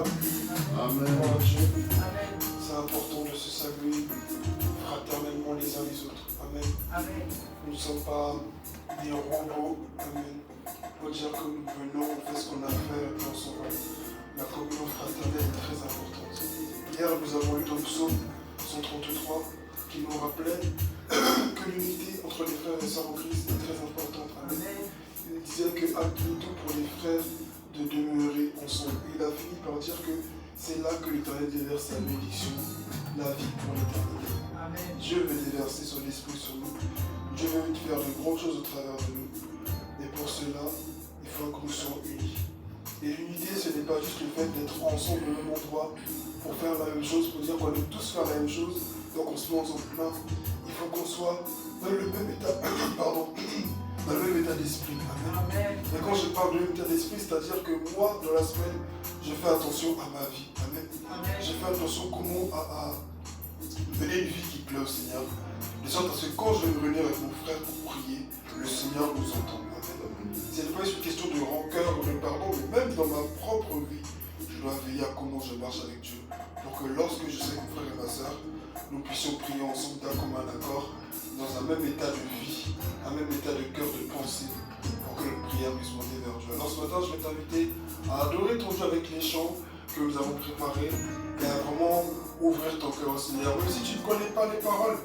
Amen. Gloire à Dieu. Amen. C'est important de se saluer fraternellement les uns les autres. Amen. Amen. Nous ne sommes pas des robots. Amen. Pour dire que nous venons, on fait ce qu'on a à faire et puis on s'en va. La communion fraternelle est très importante. Hier, nous avons lu dans le psaume 133 qui nous rappelait que l'unité entre les frères et sœurs en Christ est très importante. Amen. Amen. Il disait que acte tout pour les frères de demeurer ensemble. Il a fini par dire que c'est là que l'Éternel déverse sa bénédiction, la vie pour l'éternité. Amen. Dieu veut déverser son esprit sur nous. Dieu veut faire de grandes choses au travers de nous. Et pour cela, il faut que nous soyons unis. Et l'unité, ce n'est pas juste le fait d'être ensemble au même endroit pour faire la même chose, pour dire qu'on aime tous faire la même chose, donc on se met ensemble plein. Il faut qu'on soit dans le même état, pardon, dans le même état d'esprit. Amen. Amen. Et quand je parle de même état d'esprit, c'est-à-dire que moi, dans la semaine, je fais attention à ma vie. Amen. Amen. Je fais attention comment à mener une vie qui plaît au Seigneur. De sorte à ce que quand je vais me réunir avec mon frère pour prier, le Seigneur nous entend. Amen. Ce n'est pas une question de rancœur ou de pardon, mais même dans ma propre vie, je dois veiller à comment je marche avec Dieu. Pour que lorsque je serai mon frère et ma soeur, nous puissions prier ensemble d'un commun accord, dans un même état de vie, un même état de cœur, de pensée, pour que notre prière puisse monter vers Dieu. Alors ce matin, je vais t'inviter à adorer ton Dieu avec les chants que nous avons préparés et à vraiment ouvrir ton cœur au Seigneur. Même si tu ne connais pas les paroles,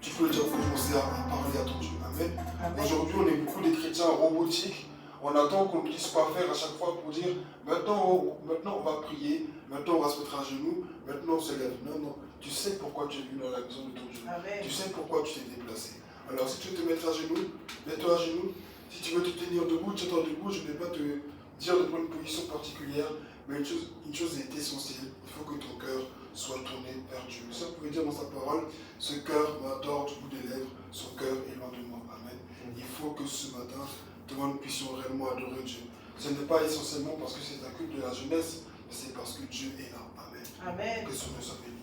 tu peux déjà commencer à parler à ton Dieu. Amen. Amen. Aujourd'hui, on est beaucoup des chrétiens robotiques. On attend qu'on nous dise quoi faire à chaque fois pour dire maintenant on va prier, maintenant on va se mettre à genoux, maintenant on se lève. Non, non. Tu sais pourquoi tu es venu dans la maison de ton Dieu. Amen. Tu sais pourquoi tu t'es déplacé. Alors si tu veux te mettre à genoux, mets-toi à genoux. Si tu veux te tenir debout, tiens-toi debout. Je ne vais pas te dire de prendre une position particulière, mais une chose est essentielle. Il faut que ton cœur soit tourné vers Dieu. Ça, vous pouvez dire dans sa parole, ce cœur m'adore du bout des lèvres, son cœur est loin de moi. Amen. Il faut que ce matin, nous puissions réellement adorer Dieu. Ce n'est pas essentiellement parce que c'est un culte de la jeunesse, mais c'est parce que Dieu est là. Amen. Amen. Que son nom soit béni.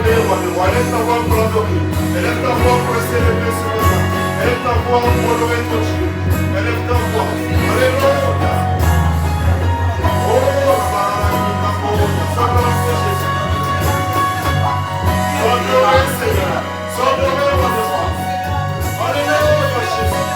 élever, roi des rois. Élève ta voix pour l'adorer. Élève ta voix pour le célébrer ce matin. Élève ta voix pour honorer ton Dieu. Élève ta voix. Alléluia. Oh, sois glorifié, Seigneur. Sois glorifié, roi des rois. Alléluia, Jésus.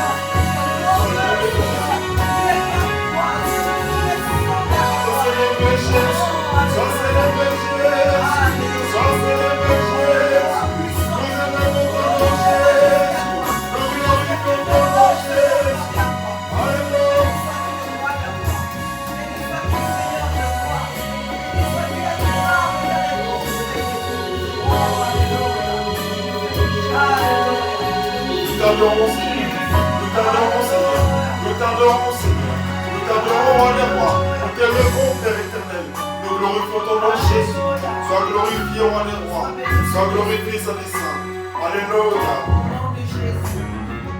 Nous t'adorons, Seigneur. Nous t'adorons, roi des rois. Nous t'élevons, Père éternel. Nous glorifions ton nom, Jésus. Sois glorifié, roi des rois. Sois glorifié, Saint des Saints. Alléluia.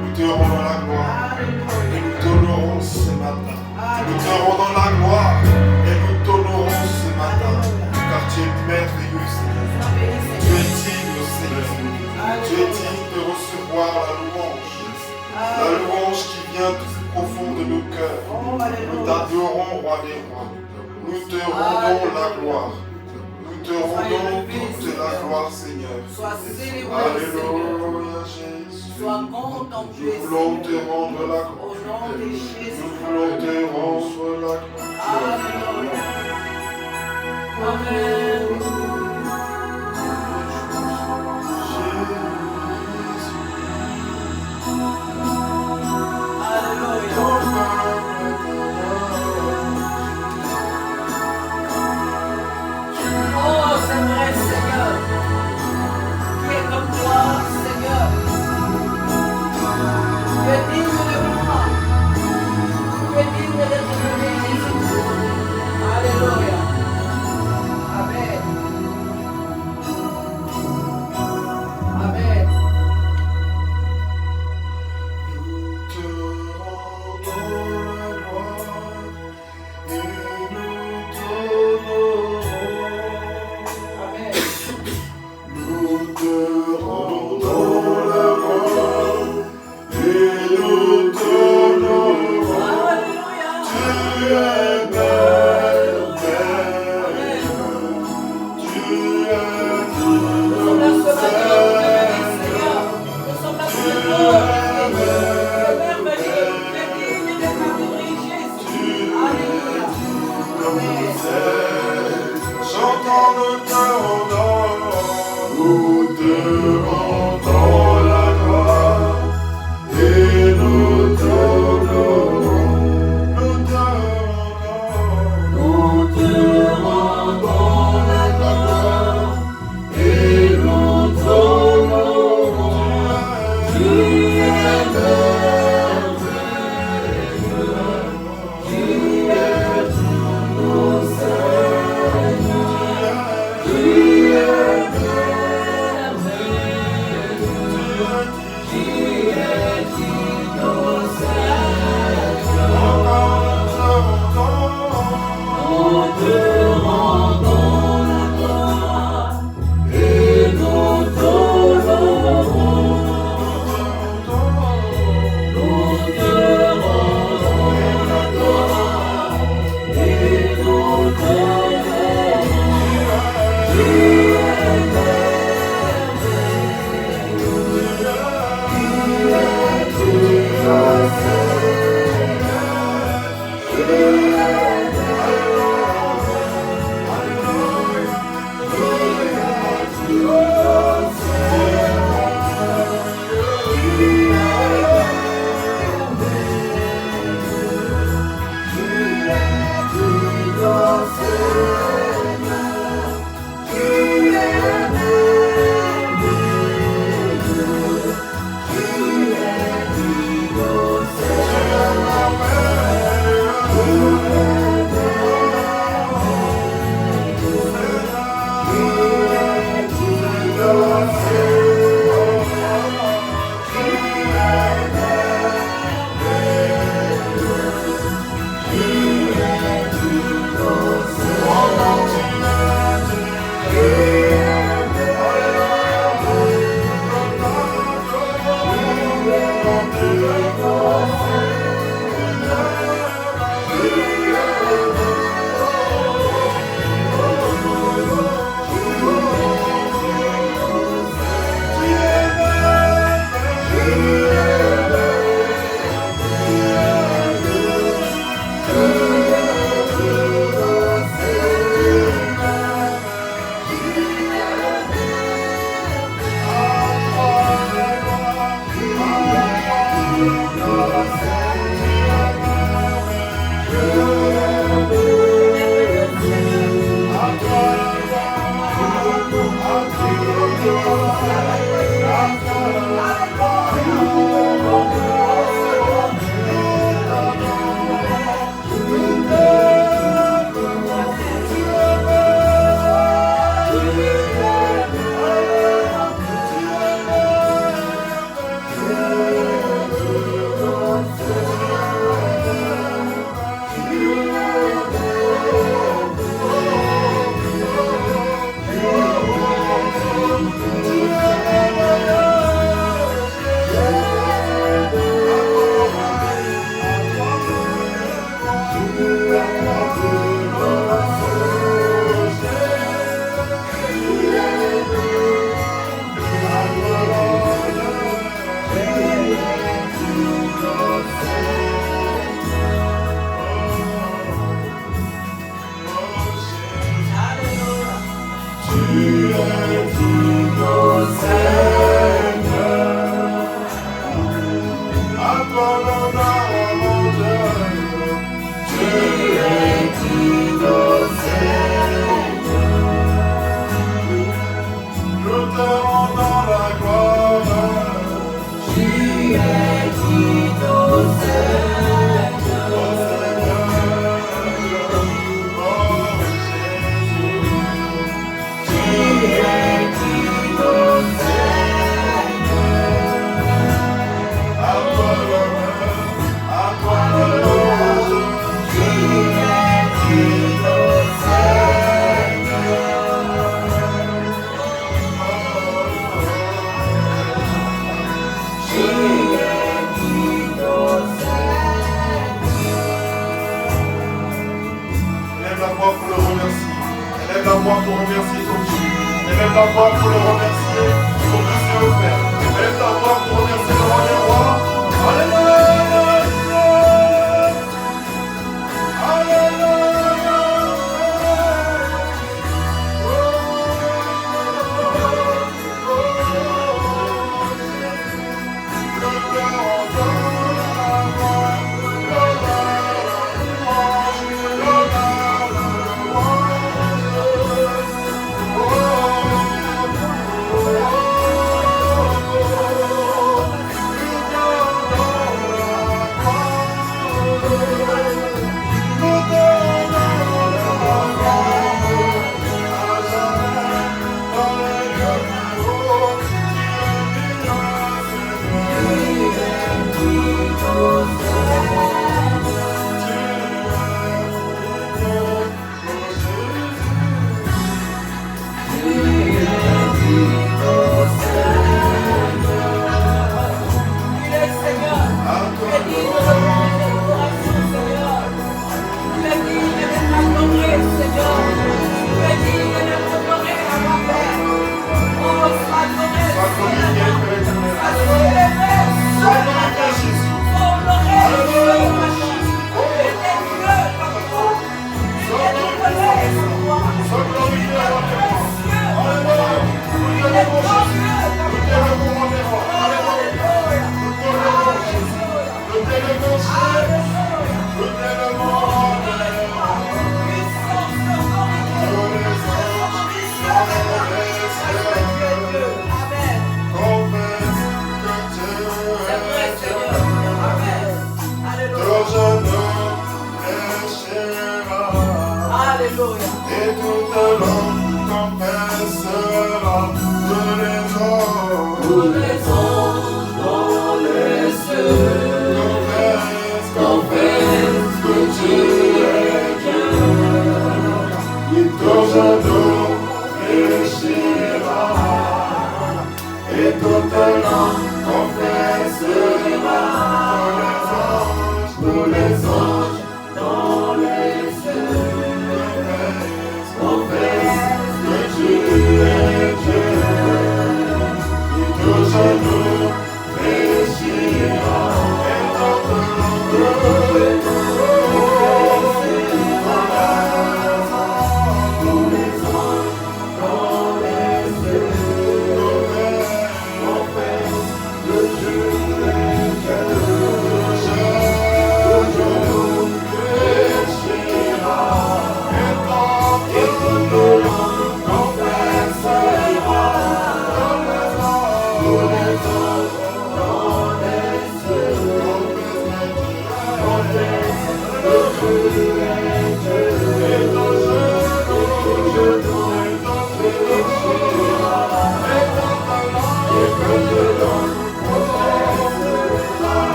Nous te rendons la gloire. Et nous t'honorons ce matin. Nous te rendons la gloire. Et nous t'honorons ce matin. Car tu es merveilleux, Seigneur. Tu es digne, Seigneur. Tu es digne de recevoir la louange. La louange qui vient du profond de nos cœurs. Nous t'adorons, roi des rois. Nous te rendons la gloire. Nous te rendons toute la gloire, Seigneur. Alléluia, Jésus. Nous voulons te rendre la gloire. Nous voulons te rendre la gloire. Amen.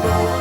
Alléluia.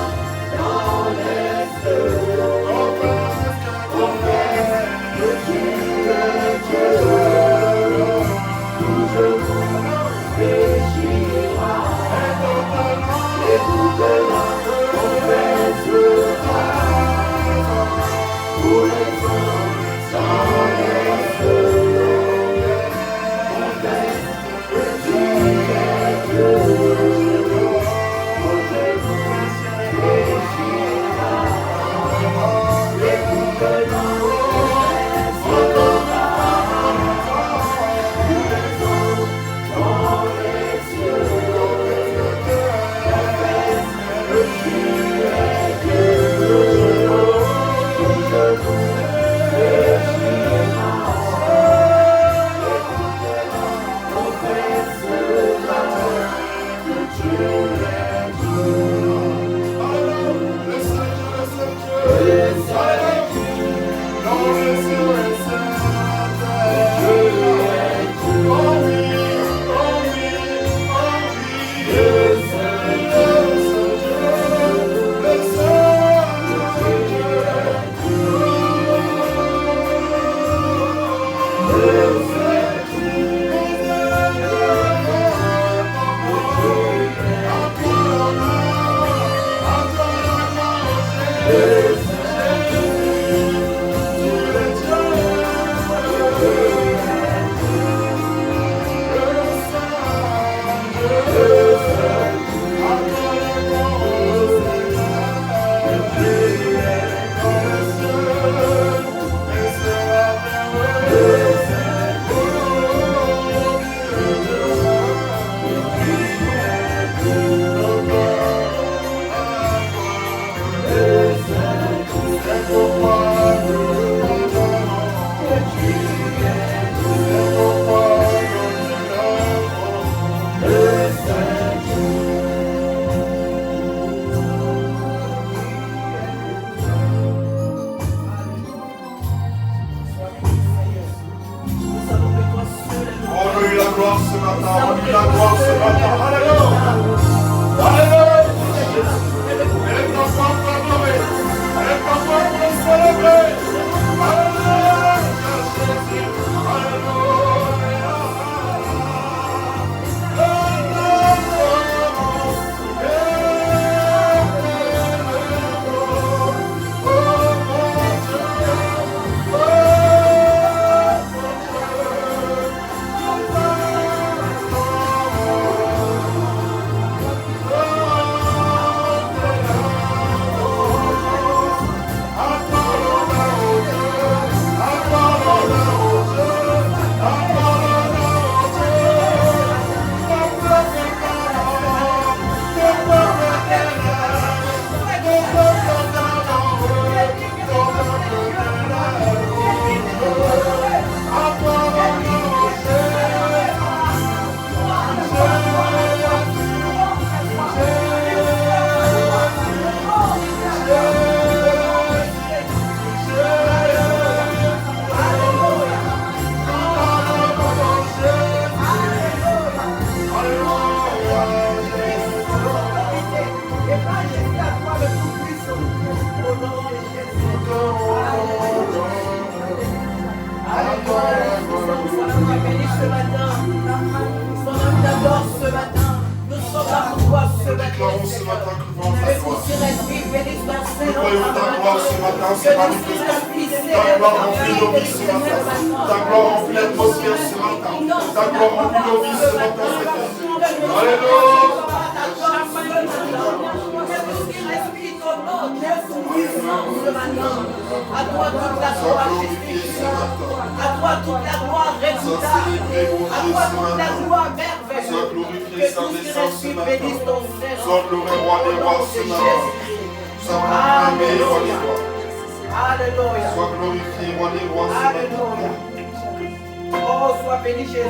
Sois béni, Jésus.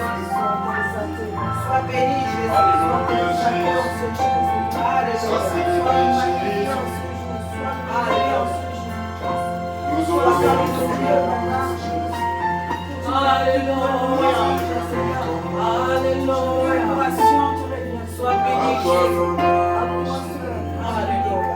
Alléluia.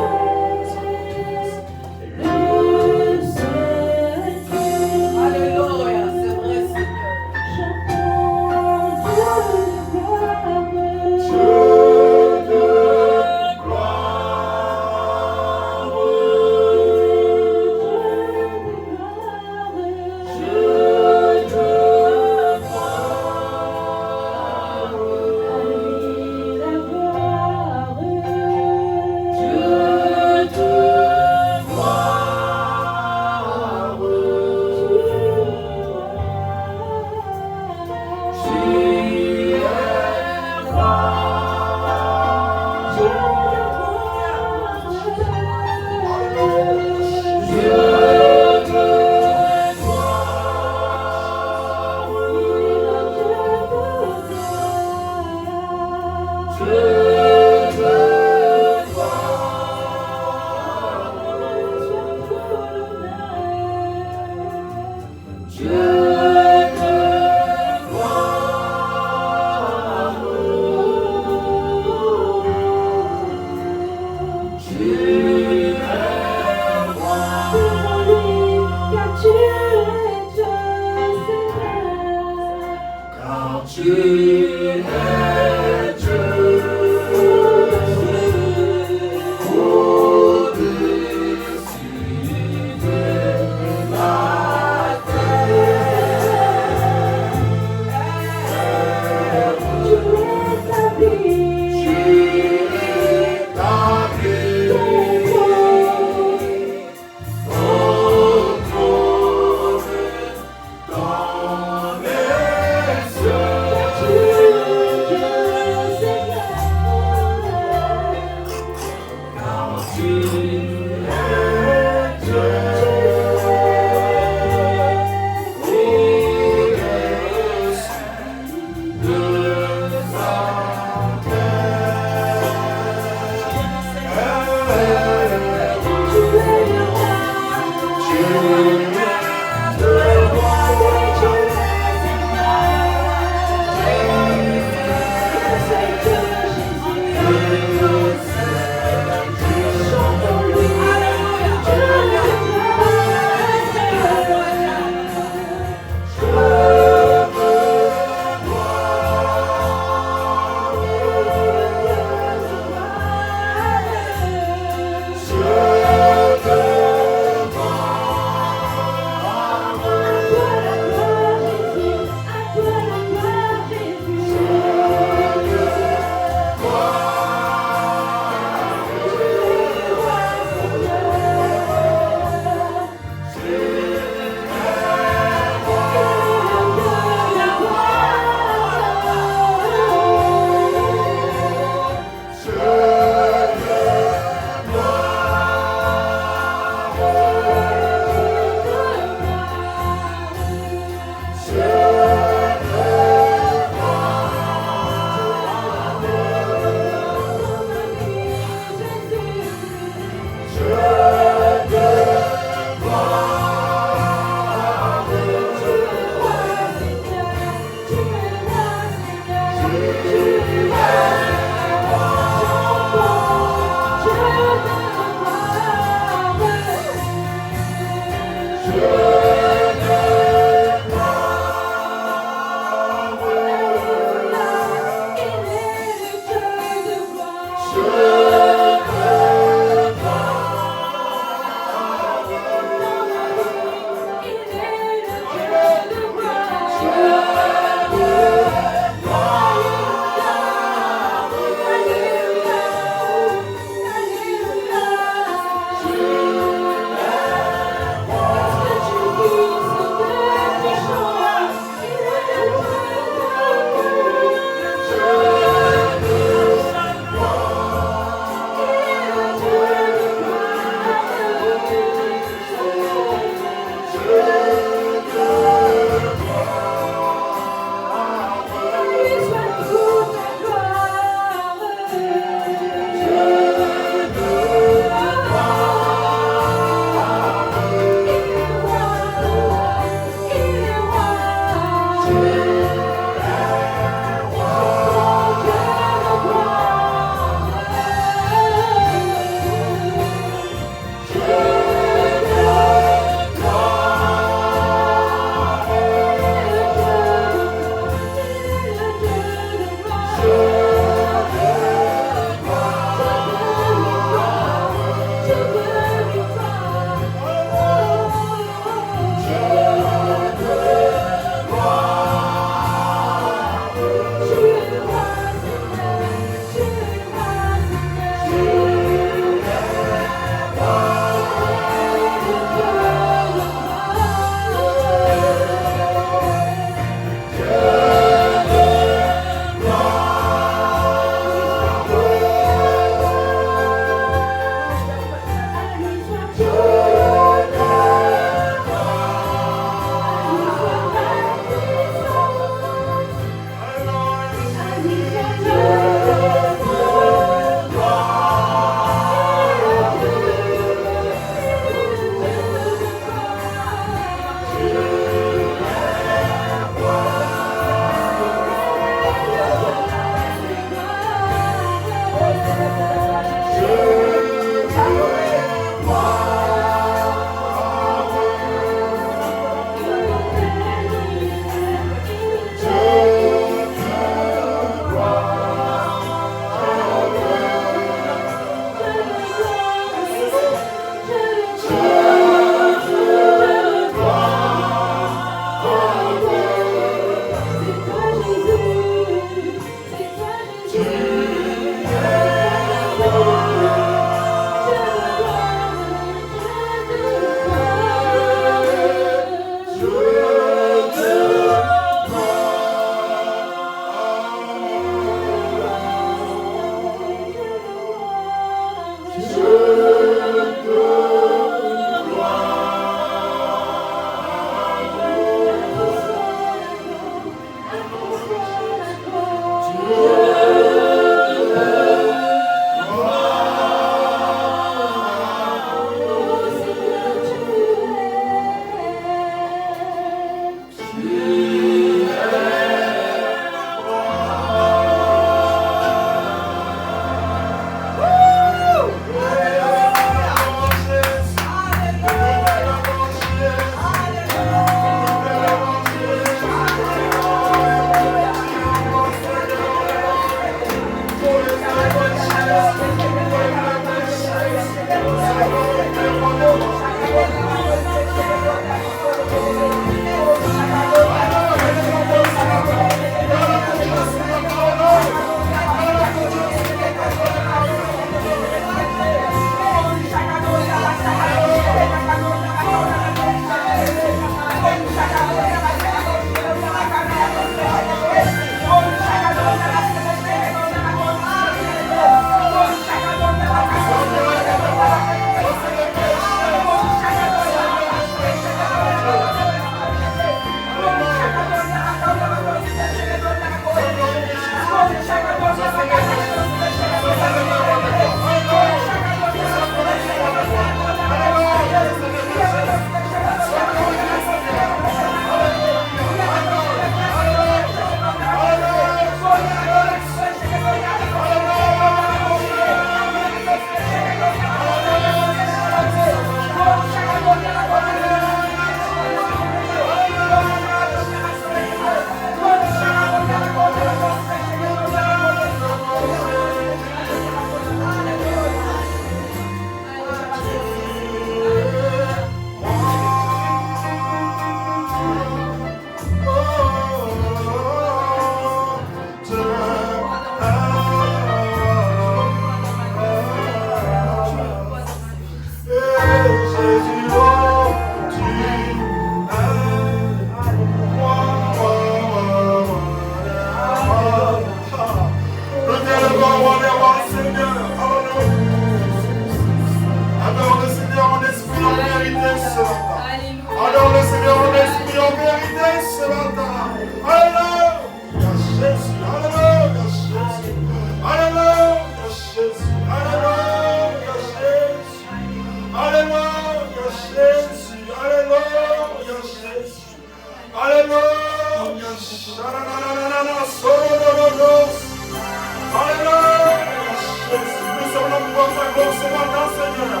t'adore ce matin, Seigneur.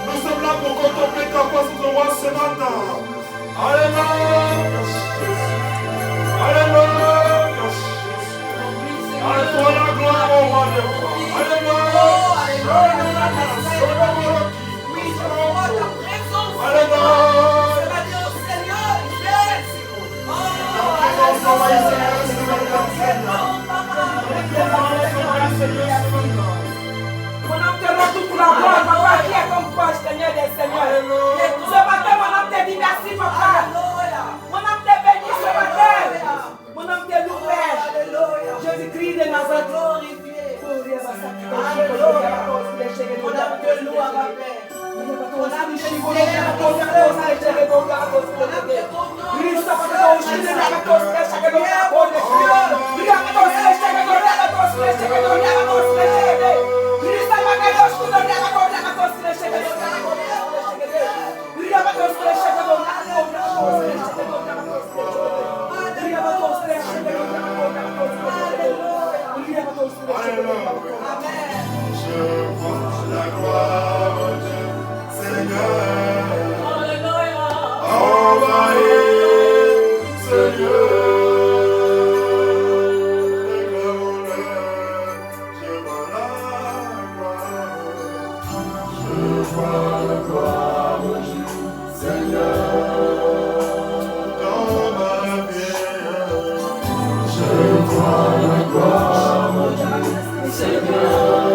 Nous sommes là pour contempler ta face de roi ce matin. Alléluia. Alléluia. À toi la gloire, au roi des rois. Alléluia. Oui, je vois ta présence. Alléluia. C'est-à-dire, Seigneur, yes. Mon âme te rend toute la gloire, papa, qui est comme toi, Seigneur des Seigneurs. Ce matin, mon âme te dit merci, papa. Mon âme te bénit ce matin. Mon âme te loue, Père. Jésus-Christ de Nazareth. Mon âme te loue, ma Père. Mon âme te Je vois la gloire de Seigneur. Envahir ce lieu. Déclarons-le. Je vois la gloire. Je vois la gloire du Seigneur. Dans ma vie. Je vois la gloire du Seigneur.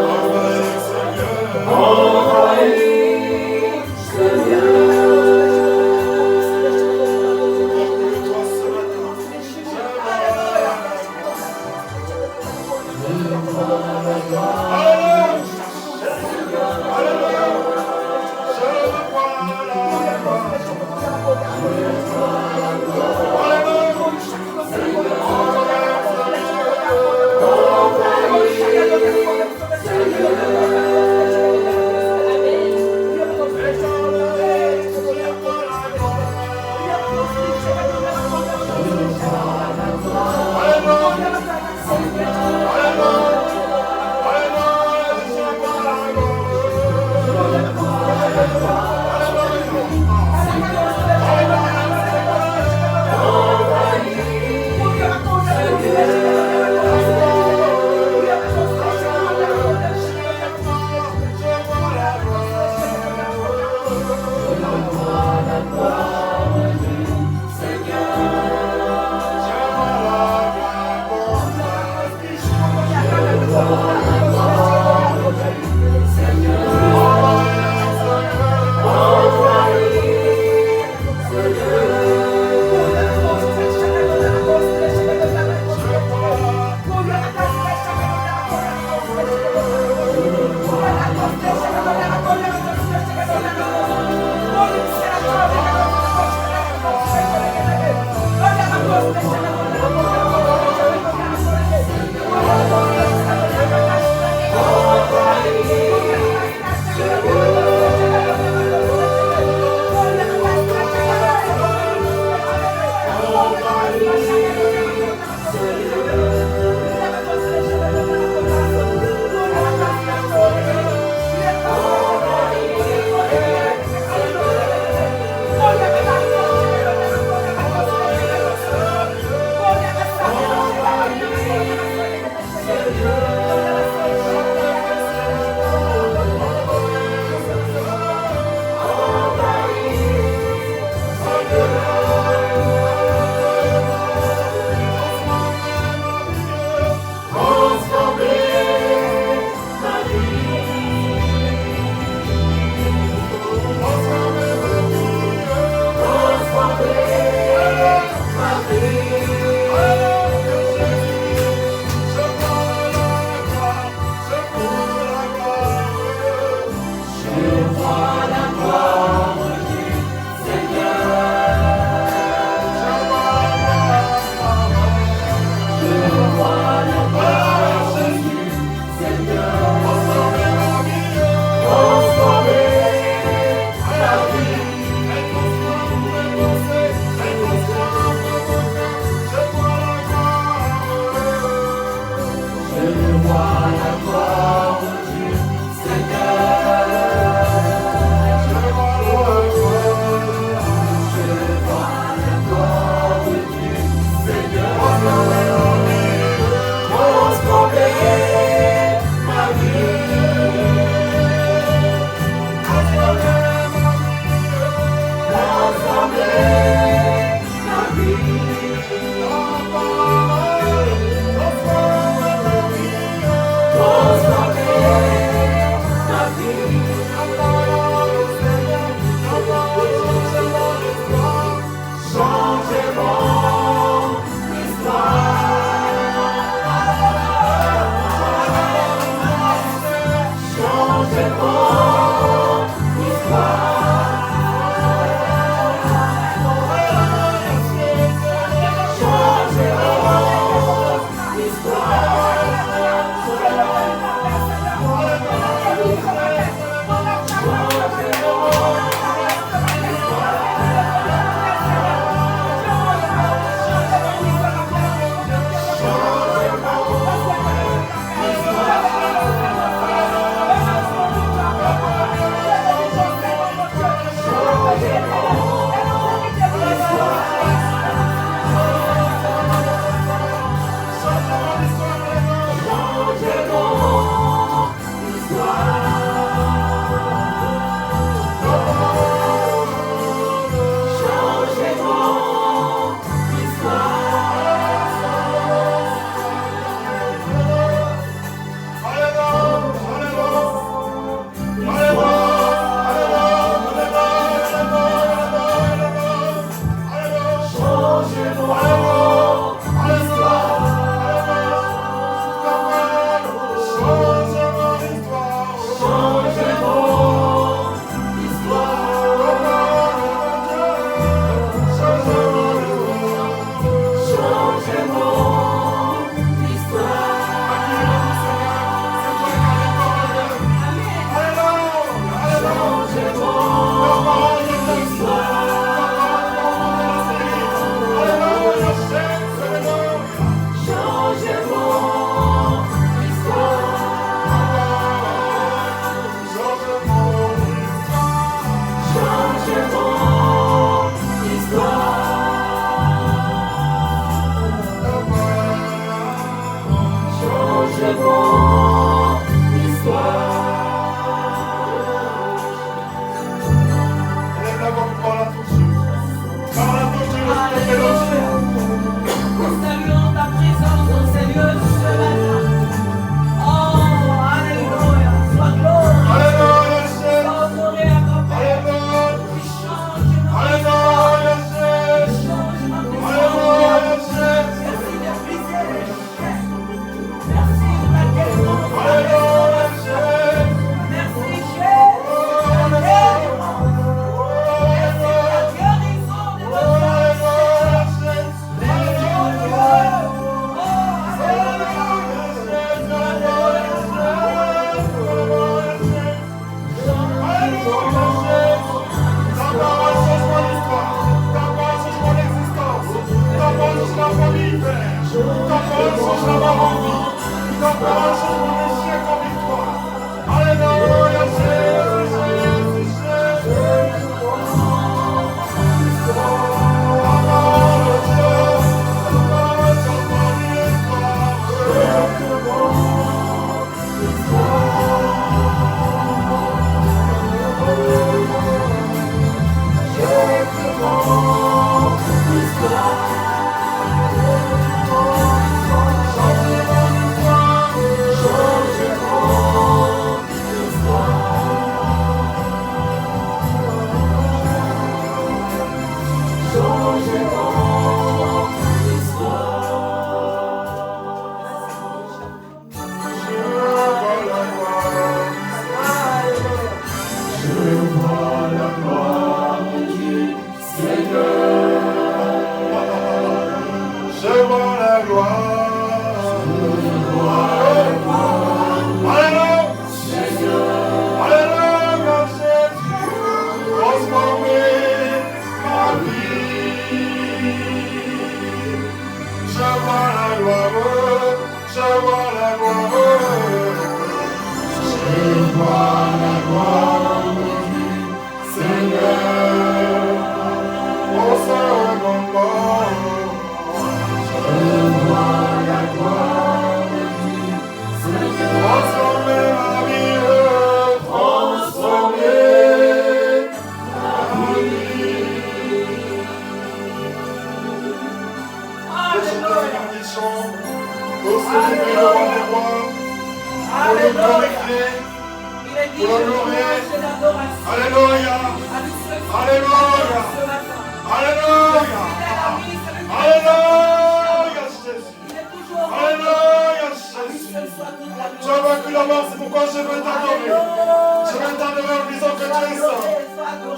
Tu as vaincu la mort, c'est pourquoi je veux t'adorer.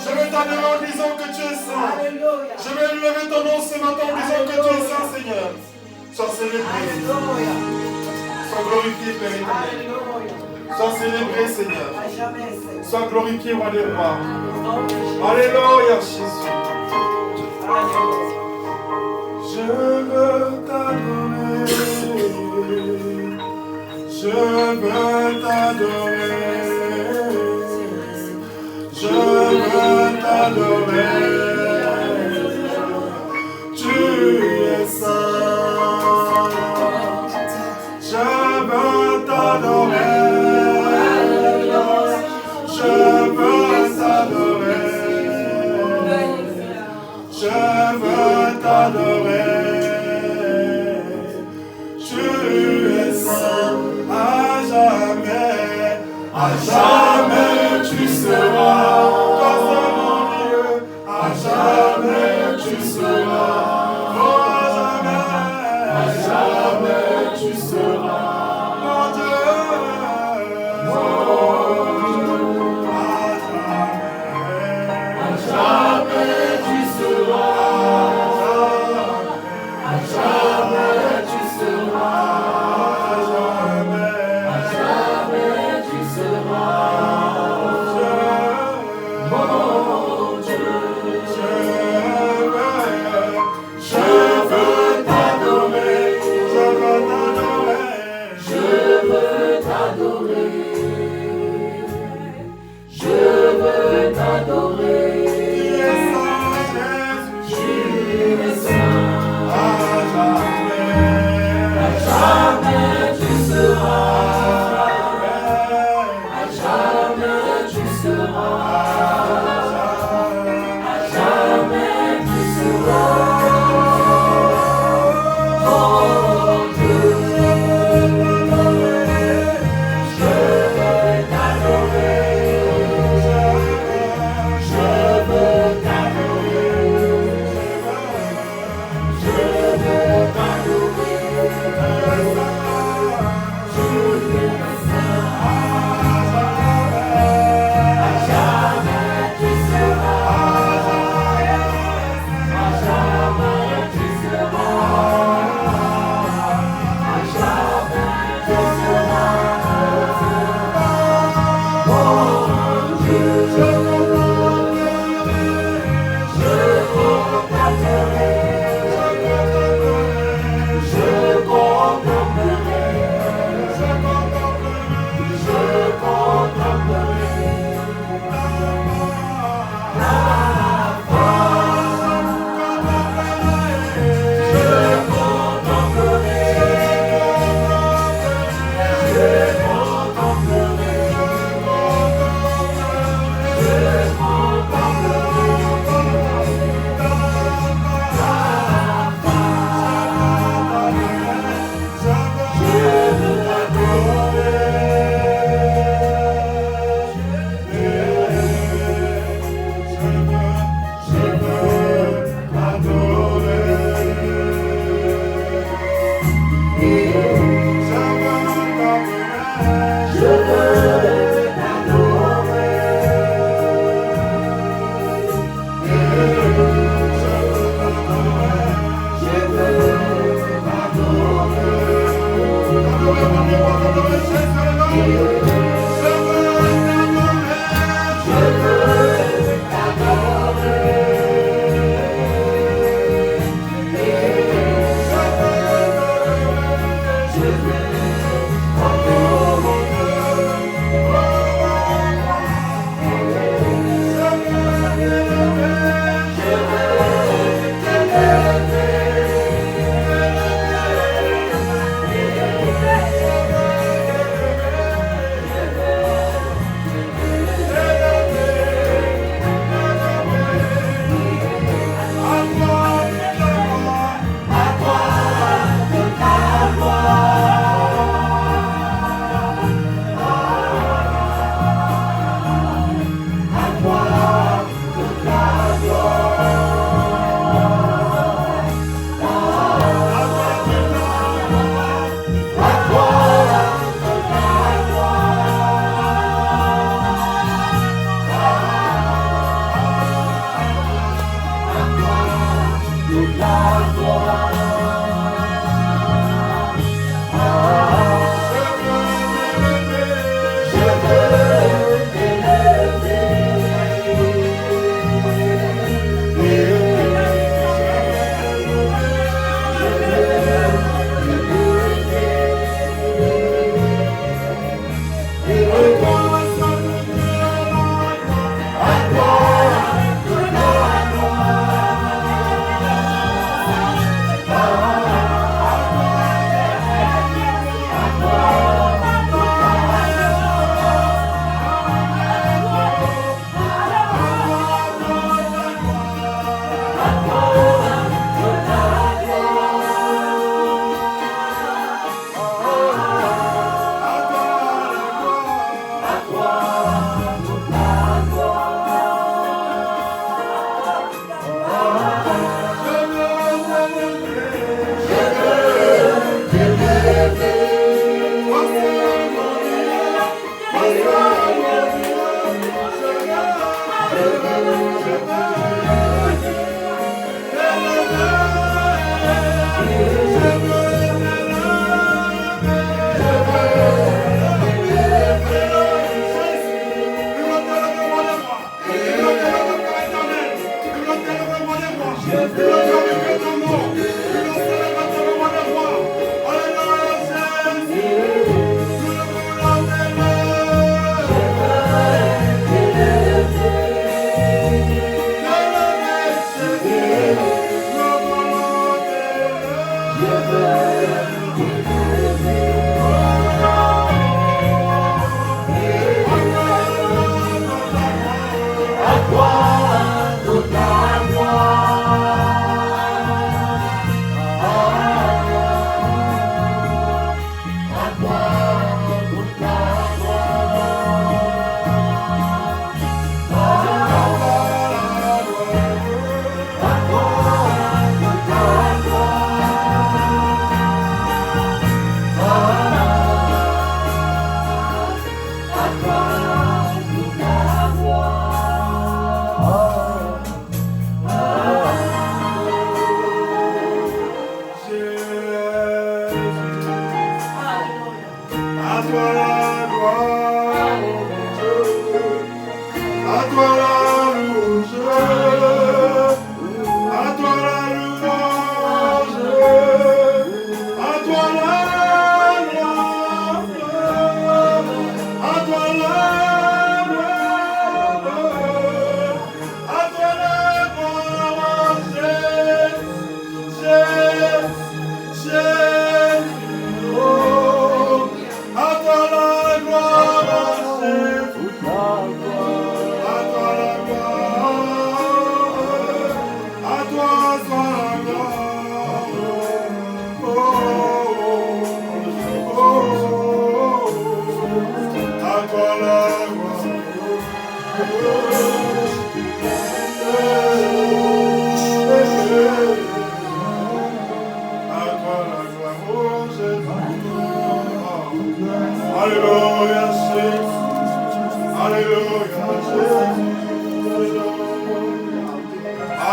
Je veux t'adorer en disant que tu es saint. Alléluia. Je vais lever ton nom ce matin en disant que tu es saint, Seigneur. Sois célébré. Alléluia. Sois glorifié, Père éternel. Alléluia. Sois célébré, Seigneur. À jamais, Seigneur. Sois glorifié, roi des rois. Au nom de Jésus. Alléluia, Jésus. Alléluia. Je veux t'adorer. Je veux t'adorer. Je veux t'adorer. Tu es saint. Je veux t'adorer. Je veux t'adorer. Je veux t'adorer. Tu es saint à jamais. À jamais tu seras. Toi seul mon Dieu. À jamais tu seras. Oh, à jamais tu seras. Mon Dieu. À jamais tu seras. À jamais tu seras. À jamais tu seras. Mon Dieu, je veux t'adorer. Je veux t'adorer. Je veux t'adorer. Tu es saint, Jésus. Tu es saint. À jamais tu seras. À jamais tu seras. À jamais tu seras. Mon Dieu, je veux t'adorer. Je veux t'adorer. Je veux t'adorer. Tu es saint. À jamais tu seras. À jamais tu seras. À jamais tu seras. Mon Dieu, je contemplerai. Je contemplerai. Je contemplerai. La face, je contemplerai. Je contemplerai. Je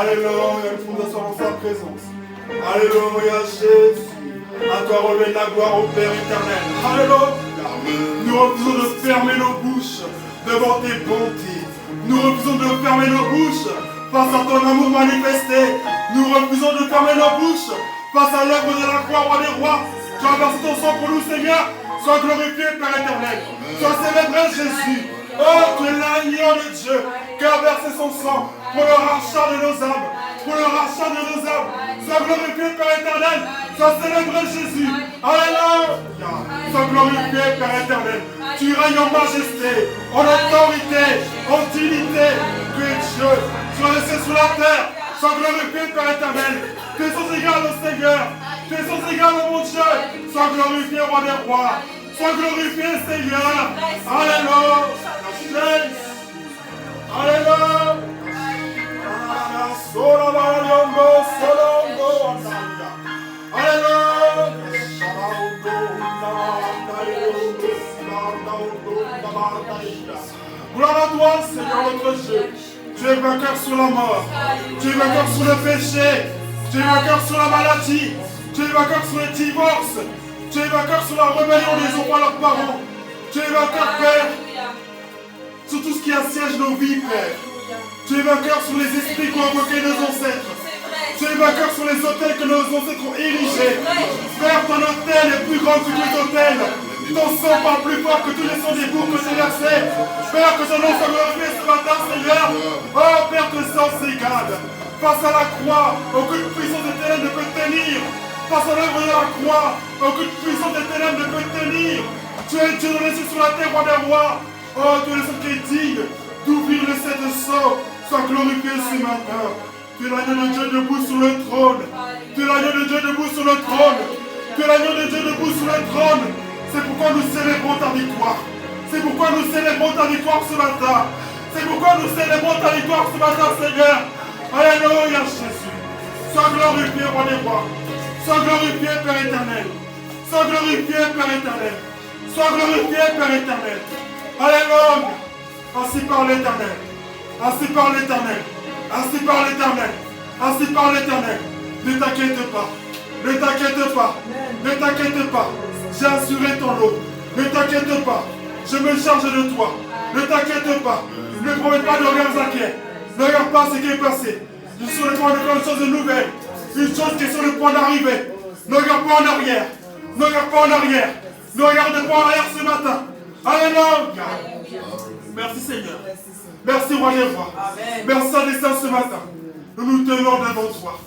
Alléluia, nous nous sommes en sa présence. Alléluia, Jésus. À toi remet la gloire au Père éternel. Alléluia. Nous refusons de fermer nos bouches devant tes bontés. Nous refusons de fermer nos bouches face à ton amour manifesté. Nous refusons de fermer nos bouches face à l'œuvre de la croix, roi des rois. Tu as versé ton sang pour nous, Seigneur. Sois glorifié, Père éternel. Sois célébré, Jésus. Oh, tu es l'agneau de Dieu qui a versé son sang pour le rachat de nos âmes. Pour le rachat de nos âmes. Sois glorifié, Père éternel. Sois célébré, Jésus. Alléluia. Sois glorifié, Père éternel. Tu règnes en majesté, en autorité, en dignité. Tu es Dieu. Tu es laissé sur la terre. Sois glorifié, Père éternel. Tu es sans égal au Seigneur. Tu es sans égal au mon Dieu. Sois glorifié, roi des rois. Sois glorifié, Seigneur. Alléluia. Alléluia. Gloire à toi, Seigneur notre Dieu. Tu es vainqueur sur la mort. Tu es vainqueur sur le péché. Tu es vainqueur sur la maladie. Tu es vainqueur sur le divorce. Tu es vainqueur sur la rébellion des enfants à leurs parents. Tu es vainqueur, Père, sur tout ce qui assiège nos vies, Père. Tu es vainqueur sur les esprits qui ont invoqué nos ancêtres. Tu es vainqueur sur les autels que nos ancêtres ont érigés. Père, ton autel est plus grand que tous les autels. Ton sang parle plus fort que tous les sons des boucs que tu versés. Père, que ton nom soit glorifié ce matin, Seigneur. Oh, Père, que le sang s'égale. Face à la croix, aucune puissance des ténèbres ne peut tenir. Face à l'œuvre de la croix, aucune puissance des ténèbres ne peut tenir. Tu es Dieu de laisser sur la terre, roi des rois. Oh, tu es le seul qui est digne d'ouvrir le sept sang. Sois glorifié ce matin. Tu es l'agneau de Dieu debout sur le trône. Tu es l'agneau de Dieu debout sur le trône. Tu es l'agneau de Dieu debout sur le trône. C'est pourquoi nous célébrons ta victoire. C'est pourquoi nous célébrons ta victoire ce matin. C'est pourquoi nous célébrons ta victoire ce matin, Seigneur. Alléluia, Jésus. Sois glorifié, roi des rois. Sois glorifié, Père éternel. Sois glorifié, Père éternel. Sois glorifié, Père éternel. Alléluia. Ainsi par l'éternel. Ainsi par l'éternel. Ainsi par l'éternel. Ainsi par l'éternel. Ne t'inquiète pas. Ne t'inquiète pas. Ne t'inquiète pas. J'ai assuré ton lot. Ne t'inquiète pas. Je me charge de toi. Ne t'inquiète pas. Ne promets pas de regards inquiets. Ne regarde pas ce qui est passé. Je suis sur le point de faire une chose de nouvelle. Une chose qui est sur le point d'arriver. Ne regarde pas en arrière. Ne regarde pas en arrière. Ne regarde pas en arrière ce matin. Alléluia. Merci Seigneur. Merci roi des rois. Merci des saints ce matin. Nous nous tenons devant toi.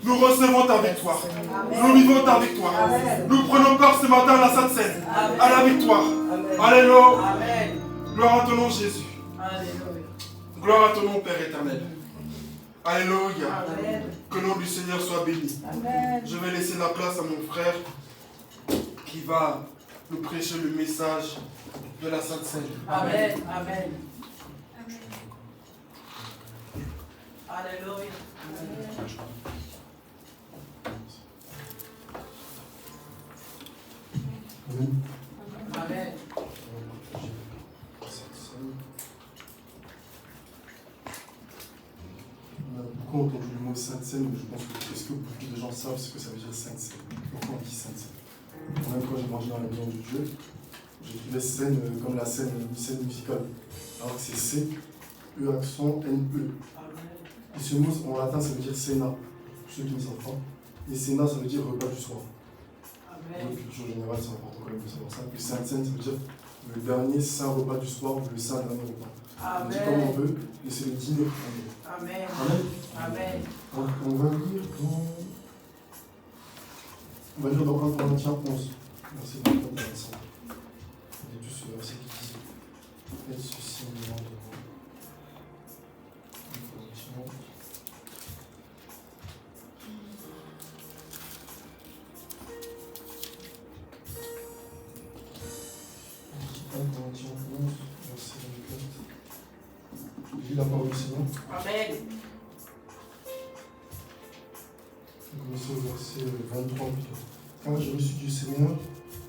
Nous recevons ta victoire. Nous vivons ta victoire. Nous prenons part ce matin à la Sainte Seine. À la victoire. Alléluia. Gloire à ton nom Jésus. Gloire à ton nom, Père éternel. Alléluia. Amen. Que le nom du Seigneur soit béni. Amen. Je vais laisser la place à mon frère qui va nous prêcher le message de la Sainte Seine. Amen. Amen. Alléluia. Amen. On a beaucoup entendu le mot Sainte Seine, mais je pense que est-ce que beaucoup de gens savent ce que ça veut dire Sainte Seine? Pourquoi on dit Sainte Seine? Même quand j'ai mangé dans la maison de Dieu, je trouvais scène comme la scène, une scène musicale. Alors que c'est C, E accent, N, E. Et ce mot en latin ça veut dire Sénat, pour ceux qui ne savent pas. Et Sénat ça veut dire repas du soir. Dans la culture générale, c'est important quand même de savoir ça. Puis Sainte Seine, ça veut dire le dernier saint repas du soir ou le saint dernier repas. On dit comme on veut, mais c'est le dîner. Amen. Amen. Amen. Donc, on va lire dans 1 Corinthiens 11, verset 24 et 25. On est tous ce verset qui dit faites ceci au nom de moi. 1 Corinthiens. Corinthiens 11, verset 24. Je lis la parole du Seigneur. Amen. Commencer au verset 23 plutôt. Car j'ai reçu du Seigneur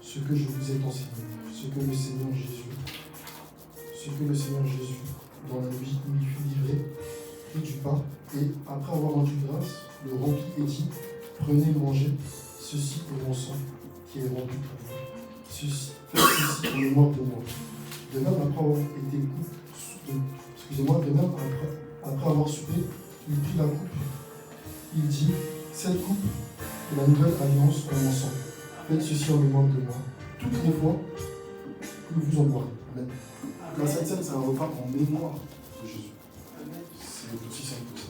ce que je vous ai enseigné, ce que le Seigneur Jésus, dans la nuit où il fut livré, prit du pain, et après avoir rendu grâce, le remplit et dit, prenez, mangez, ceci est mon sang, qui est rendu pour vous. Faites ceci en mémoire de moi. De même, après avoir été après avoir soupé, il prit la coupe, il dit, cette coupe est la nouvelle alliance en mon sang. Faites ceci en mémoire de moi. Toutes les fois que vous en boirez. Amen. La Sainte Seine, c'est un repas en mémoire de Jésus. C'est aussi simple que ça.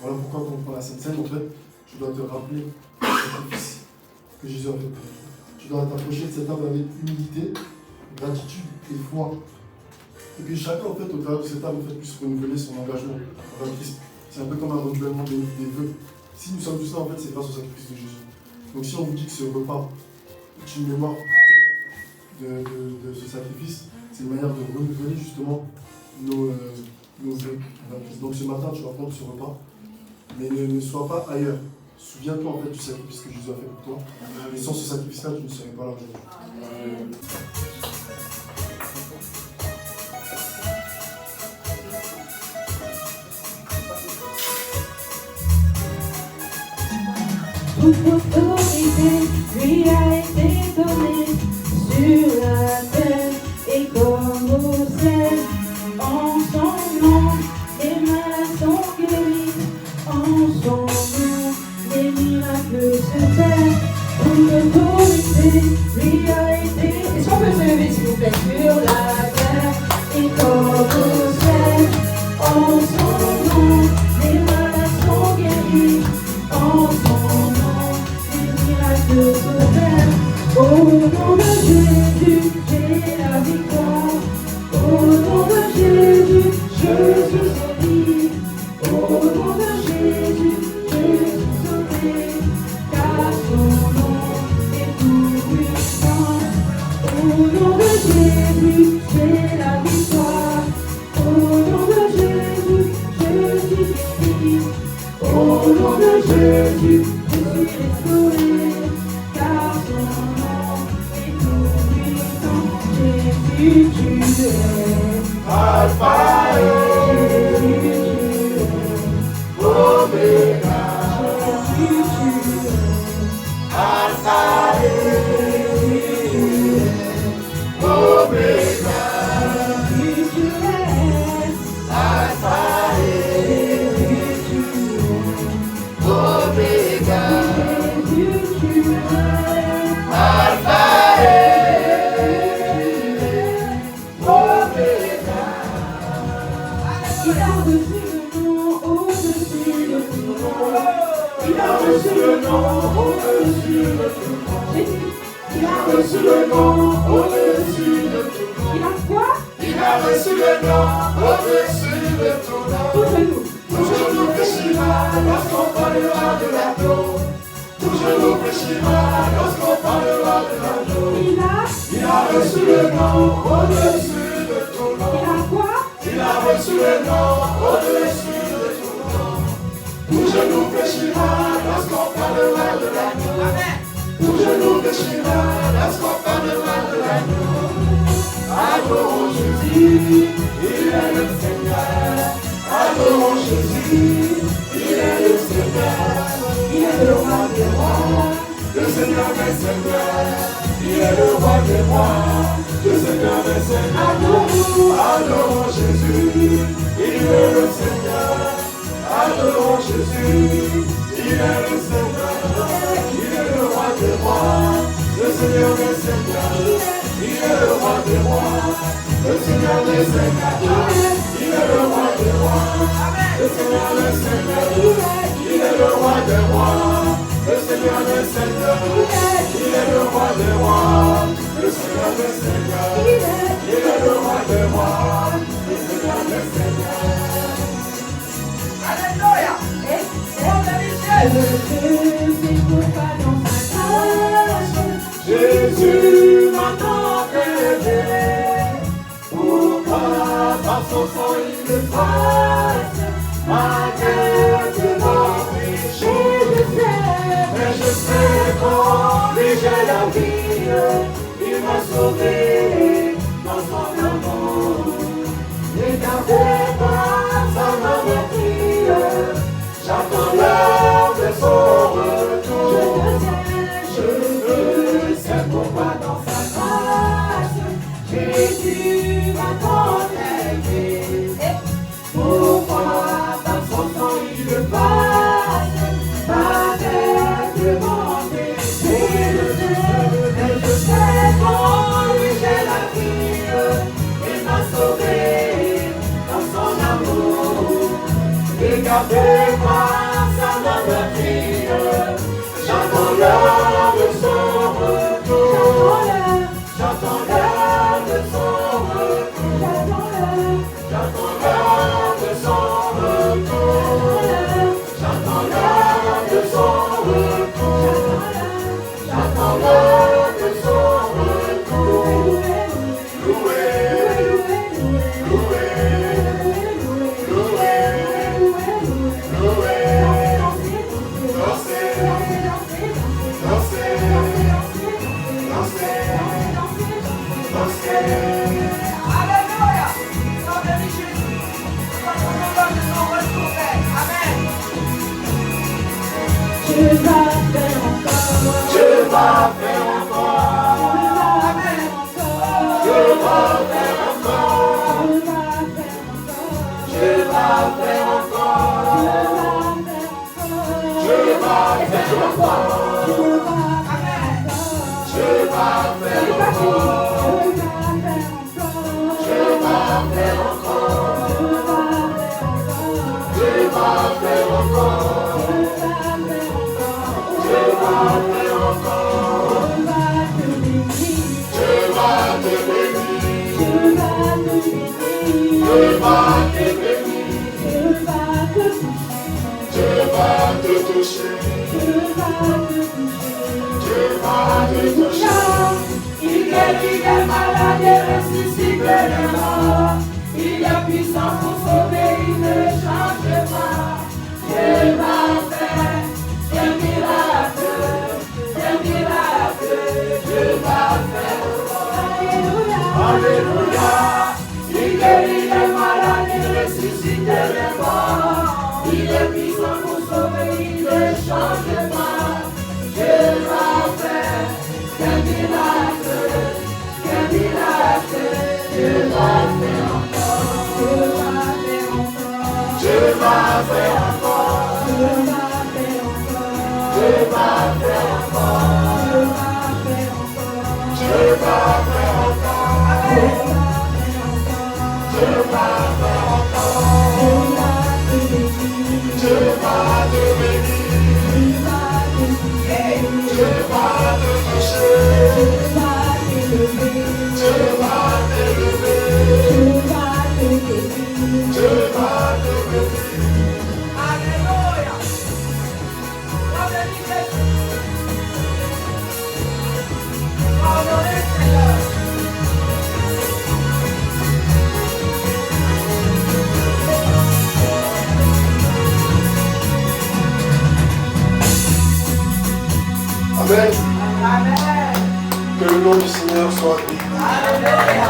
Voilà pourquoi quand on prend la Sainte Seine, en fait, tu dois te rappeler le sacrifice que Jésus a fait pour toi. Tu dois t'approcher de cette table avec humilité, gratitude et foi. Et puis chacun, en fait, au travers de cette table, en fait, puisse renouveler son engagement envers Christ. C'est un peu comme un renouvellement des vœux. Si nous sommes tous là, en fait, c'est grâce au sacrifice de Jésus. Donc si on vous dit que ce repas est une mémoire de ce sacrifice, c'est une manière de renouveler justement nos vœux. Donc ce matin, tu vas prendre ce repas, mais ne sois pas ailleurs. Souviens-toi en fait du sacrifice que Jésus a fait pour toi. Et sans ce sacrifice-là, tu ne serais pas là aujourd'hui. Toute autorité lui a été donnée sur la terre et comme au ciel. En son nom, les malades sont guéris. En son nom, les miracles se font. Toute autorité lui a été. Est-ce qu'on peut se lever s'il vous plaît? Sur la terre et comme au ciel. En son nom, les malades sont guéris. En son nom. Au nom de Jésus, j'ai la victoire. Au nom de Jésus, je suis sauvé. Au nom de Jésus, je suis sauvé. Car son nom est tout puissant. Au nom de Jésus, j'ai la victoire. Au nom de Jésus, je suis guéri. Au nom de Jésus, je suis restauré. Jésus, tu es Alpha et Omega. Jésus, tu es Alpha et Omega. Jésus, tu es Alpha et Omega. Jésus, tu es Alpha et il a reçu le nom au-dessus de tout nom. Il a reçu le nom au-dessus de tout nom. Il a quoi? Il a reçu le nom au-dessus de de ton âme. Tout genou. Tout genou fléchira lorsqu'on parlera de l'agneau. Tout genou fléchira lorsqu'on parlera de l'agneau. Il a reçu le nom au-dessus de ton nom. Il a quoi? Il a reçu le nom au-dessus de ton nom. Tout genou fléchira lorsqu'on parlera de l'agneau. Tout genou fléchira lorsqu'on parlera de l'agneau. Adorons Jésus, il est le Seigneur. Adorons Jésus, il est le Seigneur. Il est le roi des rois, le Seigneur des seigneurs. Il est le roi des rois, le Seigneur des seigneurs. Adorons Jésus, il est le Seigneur. Adorons Jésus, il est le Seigneur. Il est le roi des rois, le Seigneur des seigneurs. Il est le roi des rois, le Seigneur des seigneurs. Il est le roi des rois, le Seigneur des seigneurs. Il est le roi des rois, le Seigneur des seigneurs. Il est le roi des rois, le Seigneur des seigneurs. Il est le roi des rois, le Seigneur des seigneurs. Alléluia. Jésus, pourquoi dans sa grâce? Jésus m'a tant aimé. Pourquoi par son sang il efface ma dette et mon péché? Mais je sais qu'en lui j'ai la vie. Il m'a sauvé dans son amour. Et gardé par sa main meurtrie, j'attends l'heure de son retour. Je ne sais pourquoi dans sa grâce Jésus m'a tant aimé. Pourquoi par son sang il efface ma dette et mon péché? Mais je sais qu'en lui j'ai la vie. Il m'a sauvé dans son amour. Et gardé par sa main meurtrie, j'attends l'heure de son retour. J'attends l'heure de son retour. J'attends l'heure de son retour. J'attends l'heure de son retour. J'attends l'heure de son retour. Loué, loué, loué, loué, dansez, dansez, dansez, dansez. Alléluia. Nom de Jésus. Notre nom de son retour. Amen. Tu vas faire encore. Je vais faire encore. Amen. Je vais faire encore. Je vais faire encore. Je vais faire encore. Amen. Je vais faire encore. Je vais faire encore. Je vais faire encore. Je vais faire encore. Je vais te bénir. Je vais te bénir. Je vais te toucher. Je vais te toucher. Il guérit les malades et ressuscite les morts. Il est puissant pour sauver, il ne change pas. Dieu va faire des miracles, Dieu va faire. Alléluia. Il guérit les malades et ressuscite les morts. Il est puissant pour sauver, il ne change pas. Dieu va faire des miracles, Dieu va faire encore. Je vais faire encore. Je vais faire encore. Je vais faire encore. Je vais faire encore. Je vais te bénir. Je vais te toucher. Je vais t'élever. Alléluia. On bénit Jésus. Honorez le Seigneur. Amen. Amen. Que le nom du Seigneur soit béni. Alléluia.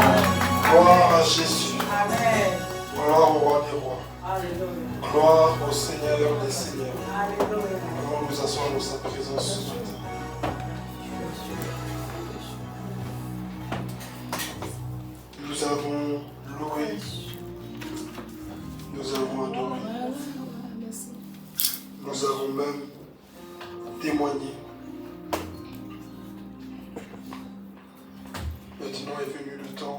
Gloire à Jésus. Amen. Gloire au roi des rois. Alléluia. Gloire au Seigneur des seigneurs. Alléluia. Comment nous asseoir dans sa présence ce matin. Nous avons loué. Nous avons adoré. Nous avons même témoigné. Maintenant est venu le temps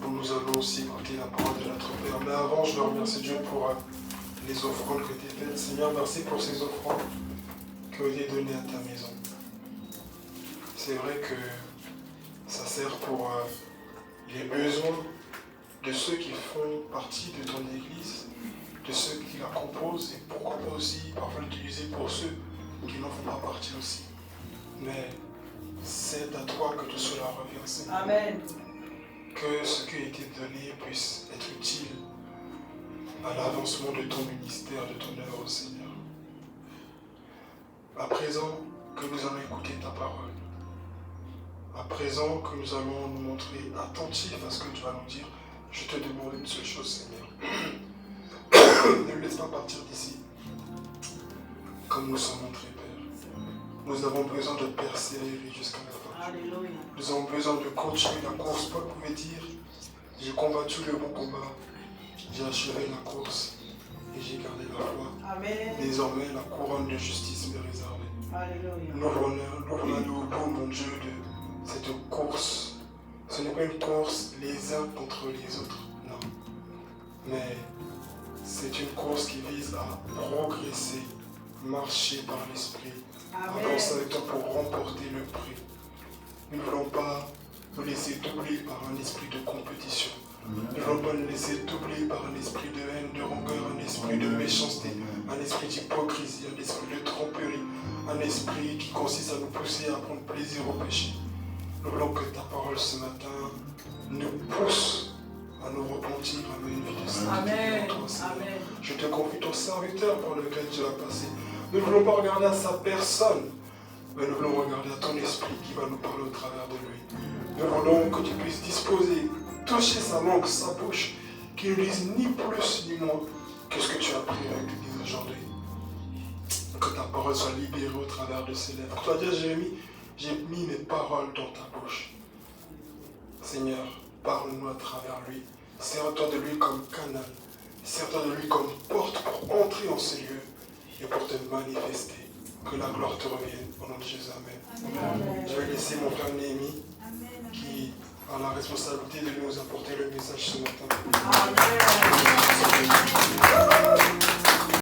où nous allons aussi écouter la parole de notre Père. Mais avant, je veux remercier Dieu pour les offrandes que tu as faites. Seigneur, merci pour ces offrandes qui ont été données à ta maison. C'est vrai que ça sert pour les besoins de ceux qui font partie de ton Église, de ceux qui la composent, et pourquoi pas aussi parfois l'utiliser pour ceux qui n'en font pas partie aussi. Mais c'est à toi que tout cela revient, Seigneur. Amen. Que ce qui a été donné puisse être utile à l'avancement de ton ministère, de ton œuvre, Seigneur. À présent que nous allons écouter ta parole, à présent que nous allons nous montrer attentifs à ce que tu vas nous dire, je te demande une seule chose, Seigneur. Ne nous laisse pas partir d'ici comme nous sommes montrés, Père. Nous avons besoin de persévérer jusqu'à la fin. Alléluia. Nous avons besoin de continuer la course. Paul pouvait dire, j'ai combattu le bon combat, j'ai achevé la course et j'ai gardé la foi. Amen. Désormais, la couronne de justice m'est réservée. Alléluia. Nous au bout, mon Dieu, de cette course. Ce n'est pas une course les uns contre les autres, non. Mais c'est une course qui vise à progresser, marcher par l'Esprit, avancer avec toi pour remporter le prix. Nous ne voulons pas nous laisser doubler par un esprit de compétition. Nous ne voulons pas nous laisser doubler par un esprit de haine, de rancœur, un esprit de méchanceté, un esprit d'hypocrisie, un esprit de tromperie, un esprit qui consiste à nous pousser à prendre plaisir au péché. Nous voulons que ta parole ce matin nous pousse à nous repentir, à mener une vie de sainteté pour toi, Seigneur. Amen. Je te confie ton serviteur par lequel tu vas passer. Nous ne voulons pas regarder à sa personne, mais nous voulons regarder à ton esprit qui va nous parler au travers de lui. Nous voulons que tu puisses disposer, toucher sa langue, sa bouche, qu'il ne dise ni plus ni moins que ce que tu as appris avec l'Église aujourd'hui. Que ta parole soit libérée au travers de ses lèvres. Que tu as dit à Jérémie, j'ai mis mes paroles dans ta bouche. Seigneur, parle-nous à travers lui. Sers-toi de lui comme canal. Sers-toi de lui comme porte pour entrer en ces lieux et pour te manifester. Que la gloire te revienne. Au nom de Jésus, Amen. Amen. Je vais laisser mon frère Néhémie qui a la responsabilité de nous apporter le message ce matin. Amen.